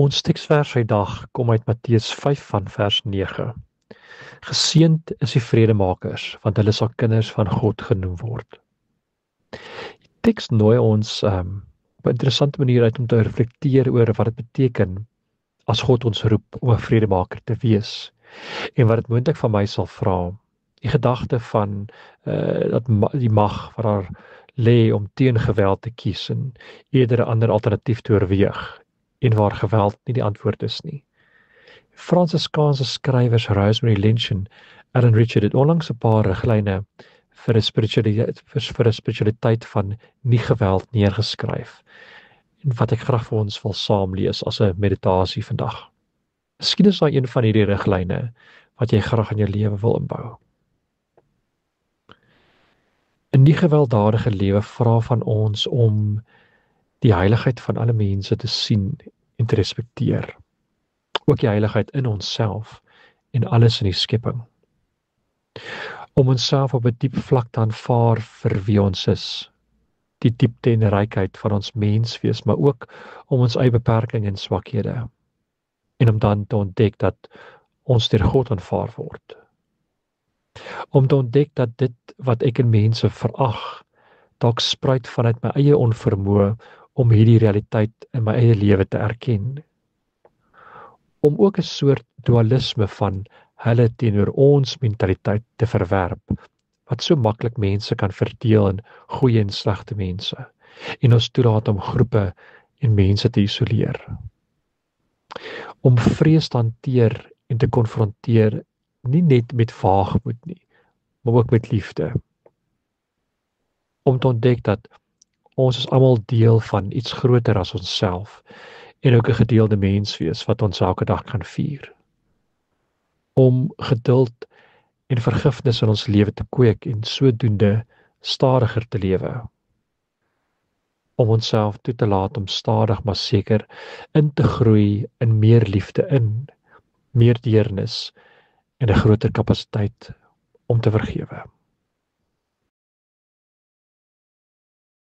Ons teksvers vandag kom uit Matteus 5 van vers 9. Geseënd is die vredemakers, want hulle sal kinders van God genoem word. Die teks nooi ons op 'n interessante manier uit om te reflekteer oor wat dit beteken as God ons roep om 'n vredemaker te wees en wat dit moontlik van my sal vra. Die gedagte van die mag wat daar lê om teen geweld te kies en eerder 'n ander alternatief te oorweeg en waar geweld nie die antwoord is nie. Fransiskaanse skrywers Rosemary Lynch en Alan Richard het onlangs 'n paar riglyne vir 'n spiritualiteit van nie geweld neergeskryf en wat ek graag vir ons wil saamlees as 'n meditasie vandag. Miskien is daar een van hierdie riglyne wat jy graag in jou lewe wil inbou. 'n nie gewelddadige lewe vra van ons om die heiligheid van alle mense te sien en te respekteer. Ook die heiligheid in onsself en alles in die skepping. Om onsself op 'n diep vlak te aanvaar vir wie ons is. Die diepte en rykheid van ons menswees, maar ook om ons eie beperkings en swakhede. En om dan te ontdek dat ons deur God aanvaar word. Om te ontdek dat dit wat ek in mense verag, dalk spruit vanuit my eie onvermoë om hierdie realiteit in my eie lewe te erken. Om ook 'n soort dualisme van hulle teenoor ons mentaliteit te verwerp, wat so maklik mense kan verdeel in goeie en slegte mense, en ons toelaat om groepe en mense te isoleer. Om vrees te hanteer en te konfronteer, nie net met waagmoed nie, maar ook met liefde. Om te ontdek dat ons is almal deel van iets groter as onsself en ook 'n gedeelde menswees wat ons elke dag kan vier. Om geduld en vergifnis in ons lewe te kweek en sodoende stadiger te lewe. Om onsself toe te laat om stadig maar seker in te groei in meer liefde meer deernis en 'n groter kapasiteit om te vergewe.